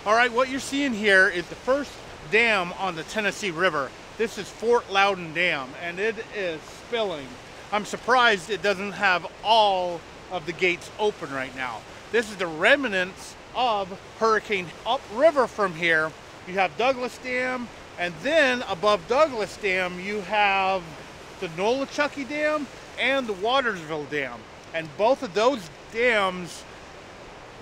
All right, what you're seeing here is the first dam on the Tennessee River. This is Fort Loudon Dam, and it is spilling. I'm surprised it doesn't have all of the gates open right now. This is the remnants of Hurricane upriver from here. You have Douglas Dam, and then above Douglas Dam, you have the Nolichucky Dam and the Watersville Dam. And both of those dams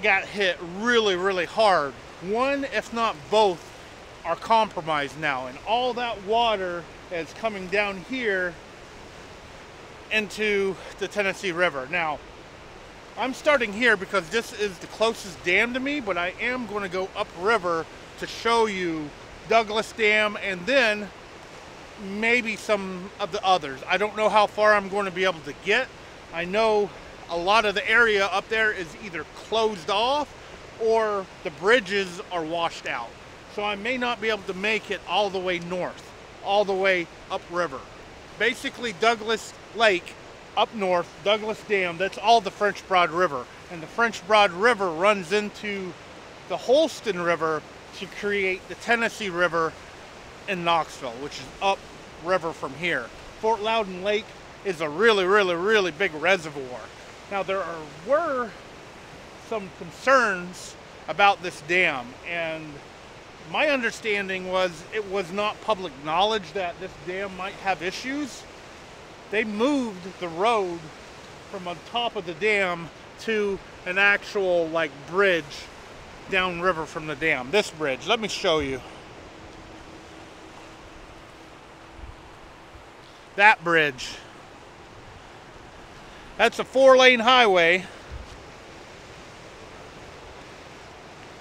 got hit really hard. One, if not both, are compromised now, and all that water is coming down here into the Tennessee River. Now, I'm starting here because this is the closest dam to me, but I am going to go upriver to show you Douglas Dam and then maybe some of the others. I don't know how far I'm going to be able to get. I know a lot of the area up there is either closed off or the bridges are washed out. So I may not be able to make it all the way north, all the way upriver. Basically Douglas Lake up north, Douglas Dam, that's all the French Broad River. And the French Broad River runs into the Holston River to create the Tennessee River in Knoxville, which is upriver from here. Fort Loudon Lake is a really big reservoir. Now were some concerns about this dam, and my understanding was it was not public knowledge that this dam might have issues. They moved the road from on top of the dam to an actual bridge downriver from the dam. This bridge, let me show you. That bridge. That's a 4-lane highway.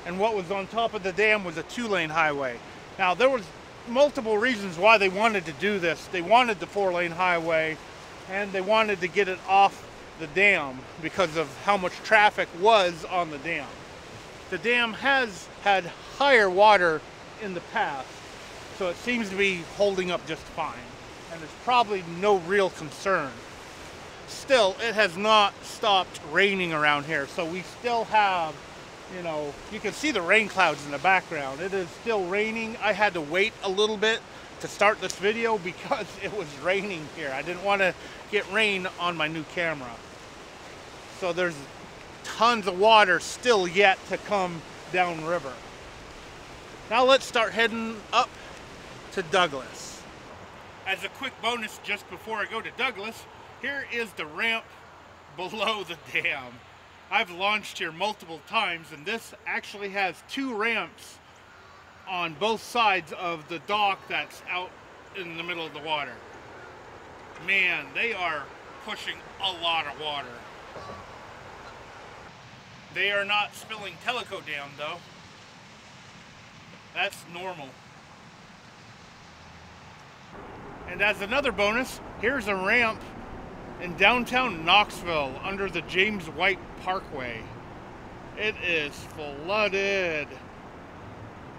And what was on top of the dam was a 2-lane highway. Now, there was multiple reasons why they wanted to do this. They wanted the 4-lane highway, and they wanted to get it off the dam because of how much traffic was on the dam. The dam has had higher water in the past, so it seems to be holding up just fine. And there's probably no real concern. Still, it has not stopped raining around here, so we still have, you can see the rain clouds in the background. It is still raining. I had to wait a little bit to start this video because it was raining here. I didn't want to get rain on my new camera. So there's tons of water still yet to come downriver. Now let's start heading up to Douglas. As a quick bonus just before I go to Douglas, here is the ramp below the dam. I've launched here multiple times, and this actually has 2 ramps on both sides of the dock that's out in the middle of the water. Man, they are pushing a lot of water. They are not spilling Tellico Dam though. That's normal. And as another bonus, here's a ramp in downtown Knoxville under the James White Parkway. It is flooded.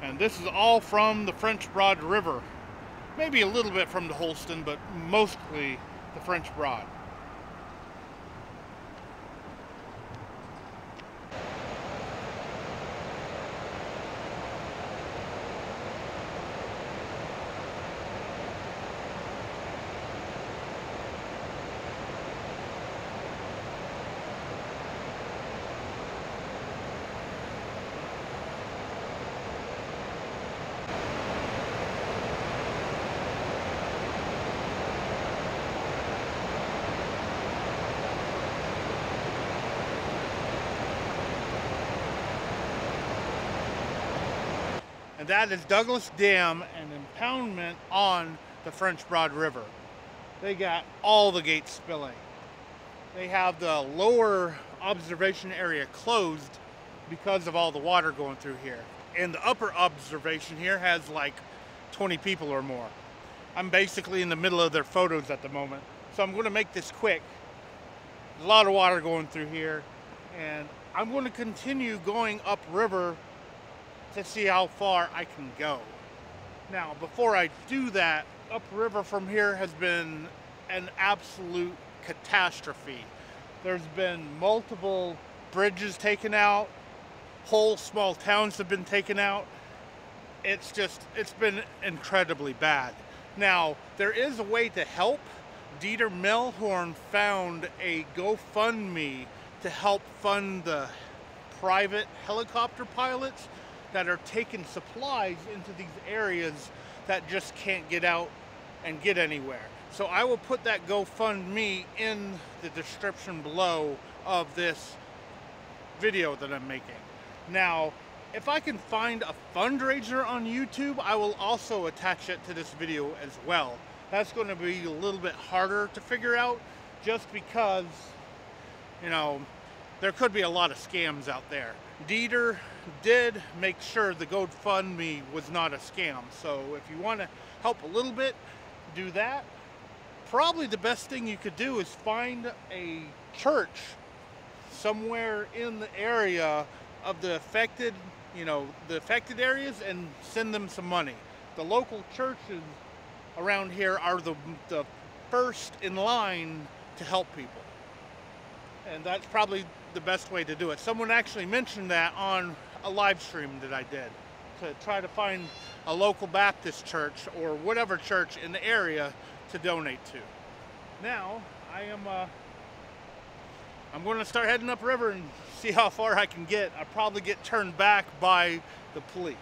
And this is all from the French Broad River. Maybe a little bit from the Holston, but mostly the French Broad. And that is Douglas Dam and impoundment on the French Broad River. They got all the gates spilling. They have the lower observation area closed because of all the water going through here. And the upper observation here has 20 people or more. I'm basically in the middle of their photos at the moment. So I'm going to make this quick. There's a lot of water going through here, and I'm going to continue going upriver to see how far I can go. Now, before I do that, upriver from here has been an absolute catastrophe. There's been multiple bridges taken out. Whole small towns have been taken out. It's been incredibly bad. Now, there is a way to help. Dieter Melhorn found a GoFundMe to help fund the private helicopter pilots that are taking supplies into these areas that just can't get out and get anywhere. So I will put that GoFundMe in the description below of this video that I'm making. Now, if I can find a fundraiser on YouTube, I will also attach it to this video as well. That's going to be a little bit harder to figure out just because, you know, there could be a lot of scams out there. Dieter did make sure the GoFundMe was not a scam. So if you want to help a little bit, do that. Probably the best thing you could do is find a church somewhere in the area of the affected, the affected areas, and send them some money. The local churches around here are the first in line to help people. And that's probably the best way to do it. Someone actually mentioned that on a live stream that I did, to try to find a local Baptist church or whatever church in the area to donate to. Now, I'm going to start heading upriver and see how far I can get. I'll probably get turned back by the police,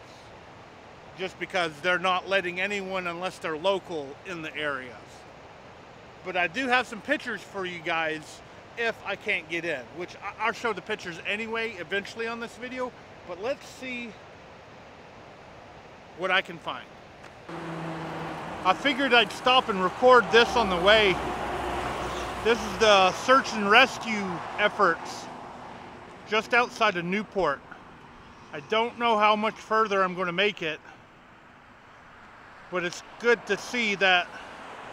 just because they're not letting anyone unless they're local in the areas. But I do have some pictures for you guys if I can't get in, which I'll show the pictures anyway eventually on this video, but let's see what I can find. I figured I'd stop and record this on the way. This is the search and rescue efforts just outside of Newport. I don't know how much further I'm going to make it, but it's good to see that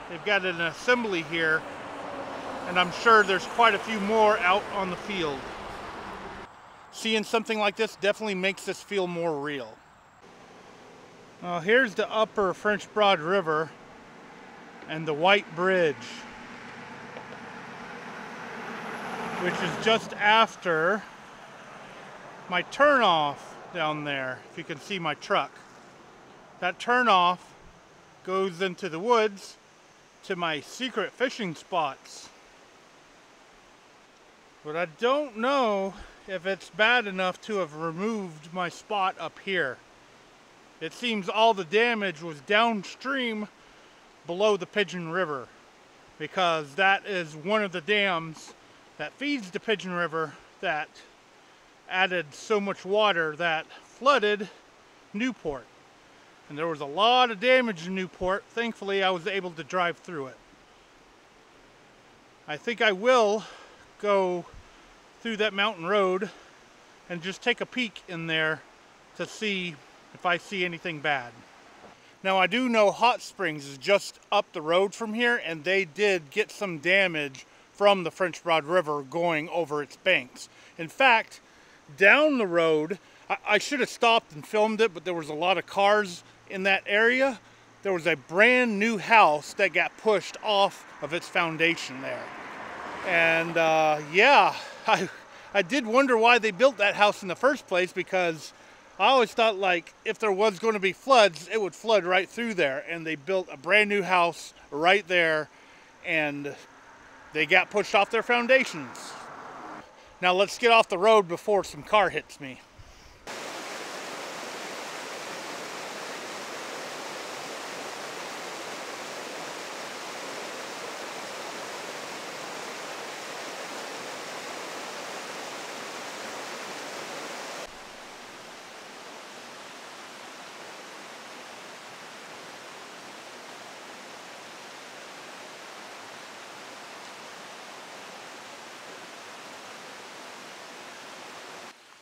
they've got an assembly here, and I'm sure there's quite a few more out on the field. Seeing something like this definitely makes this feel more real. Here's the upper French Broad River and the White Bridge, which is just after my turnoff down there. If you can see my truck, that turnoff goes into the woods to my secret fishing spots. But I don't know if it's bad enough to have removed my spot up here. It seems all the damage was downstream below the Pigeon River, because that is one of the dams that feeds the Pigeon River that added so much water that flooded Newport. And there was a lot of damage in Newport. Thankfully, I was able to drive through it. I think I will go through that mountain road and just take a peek in there to see if I see anything bad. Now, I do know Hot Springs is just up the road from here, and they did get some damage from the French Broad River going over its banks. In fact, down the road, I should have stopped and filmed it, but there was a lot of cars in that area. There was a brand new house that got pushed off of its foundation there. And yeah, I did wonder why they built that house in the first place, because I always thought, like, if there was going to be floods, it would flood right through there. And they built a brand new house right there, and they got pushed off their foundations. Now let's get off the road before some car hits me.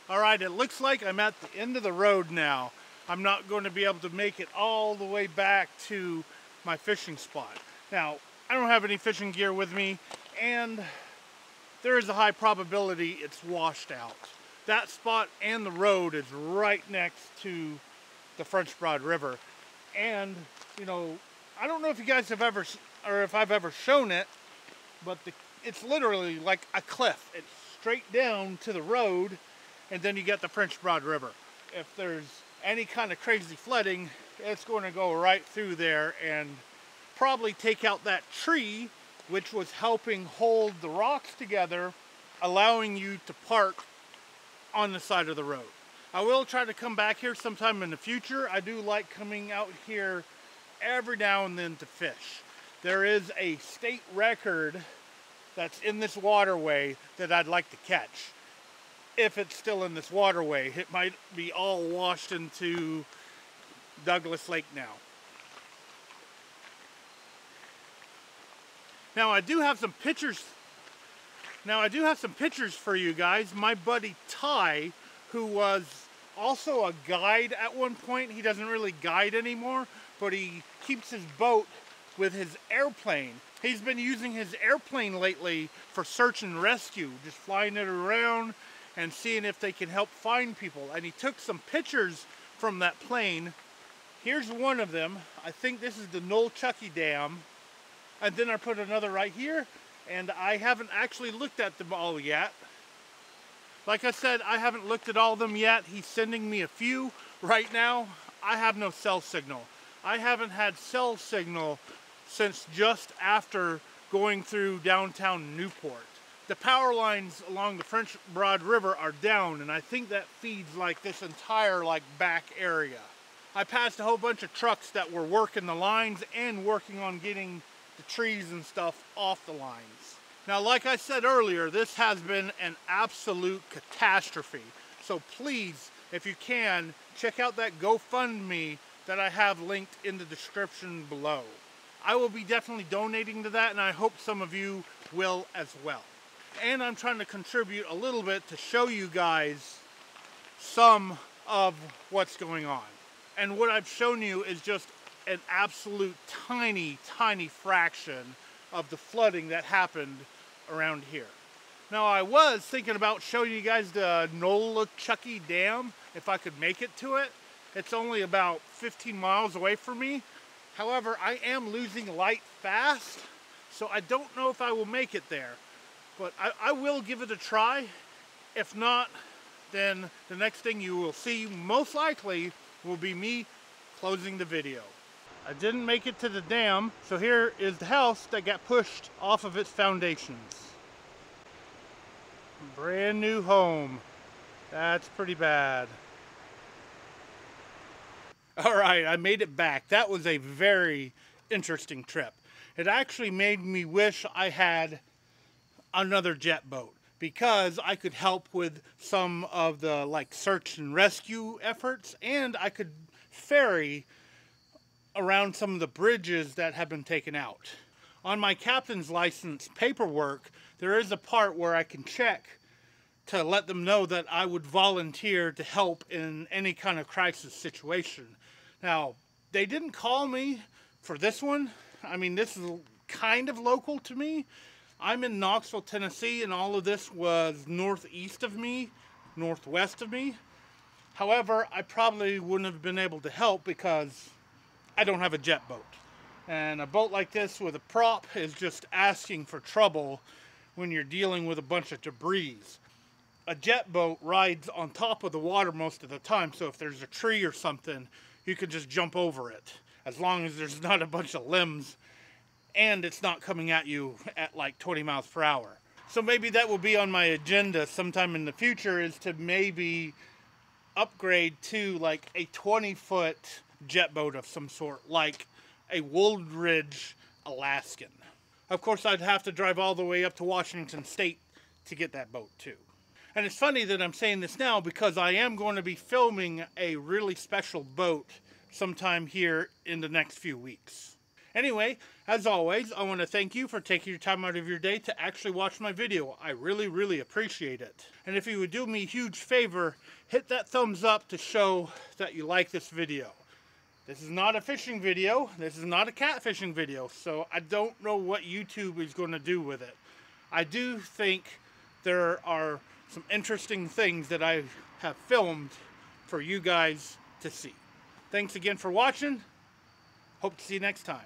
Alright, it looks like I'm at the end of the road now. I'm not going to be able to make it all the way back to my fishing spot. Now, I don't have any fishing gear with me, and there is a high probability it's washed out. That spot and the road is right next to the French Broad River. And, you know, I don't know if you guys have ever, or if I've ever shown it, but it's literally like a cliff. It's straight down to the road, and then you get the French Broad River. If there's any kind of crazy flooding, it's going to go right through there and probably take out that tree which was helping hold the rocks together, allowing you to park on the side of the road. I will try to come back here sometime in the future. I do like coming out here every now and then to fish. There is a state record that's in this waterway that I'd like to catch. If it's still in this waterway, it might be all washed into Douglas Lake now. Now I do have some pictures for you guys. My buddy Ty, who was also a guide at one point, he doesn't really guide anymore, but he keeps his boat with his airplane. He's been using his airplane lately for search and rescue, just flying it around and seeing if they can help find people. And he took some pictures from that plane. Here's one of them. I think this is the Nolchucky Dam. And then I put another right here, and I haven't actually looked at them all yet. Like I said, I haven't looked at all of them yet. He's sending me a few. Right now, I have no cell signal. I haven't had cell signal since just after going through downtown Newport. The power lines along the French Broad River are down, and I think that feeds like this entire back area. I passed a whole bunch of trucks that were working the lines and working on getting the trees and stuff off the lines. Now, like I said earlier, this has been an absolute catastrophe. So please, if you can, check out that GoFundMe that I have linked in the description below. I will be definitely donating to that, and I hope some of you will as well. And I'm trying to contribute a little bit to show you guys some of what's going on. And what I've shown you is just an absolute tiny fraction of the flooding that happened around here. Now, I was thinking about showing you guys the Nolchucky Dam, if I could make it to it. It's only about 15 miles away from me. However, I am losing light fast, so I don't know if I will make it there. But I will give it a try. If not, then the next thing you will see, most likely, will be me closing the video. I didn't make it to the dam, so here is the house that got pushed off of its foundations. Brand new home. That's pretty bad. Alright, I made it back. That was a very interesting trip. It actually made me wish I had another jet boat, because I could help with some of the search and rescue efforts, and I could ferry around some of the bridges that have been taken out. On my captain's license paperwork, there is a part where I can check to let them know that I would volunteer to help in any kind of crisis situation. Now, they didn't call me for this one. I mean, this is kind of local to me. I'm in Knoxville, Tennessee, and all of this was northeast of me, northwest of me. However, I probably wouldn't have been able to help because I don't have a jet boat. And a boat like this with a prop is just asking for trouble when you're dealing with a bunch of debris. A jet boat rides on top of the water most of the time, so if there's a tree or something, you can just jump over it, as long as there's not a bunch of limbs and it's not coming at you at 20 miles per hour. So maybe that will be on my agenda sometime in the future, is to maybe upgrade to a 20-foot jet boat of some sort, like a Woolridge Alaskan. Of course, I'd have to drive all the way up to Washington State to get that boat too. And it's funny that I'm saying this now, because I am going to be filming a really special boat sometime here in the next few weeks. Anyway, as always, I want to thank you for taking your time out of your day to actually watch my video. I really appreciate it. And if you would do me a huge favor, hit that thumbs up to show that you like this video. This is not a fishing video. This is not a catfishing video. So I don't know what YouTube is going to do with it. I do think there are some interesting things that I have filmed for you guys to see. Thanks again for watching. Hope to see you next time.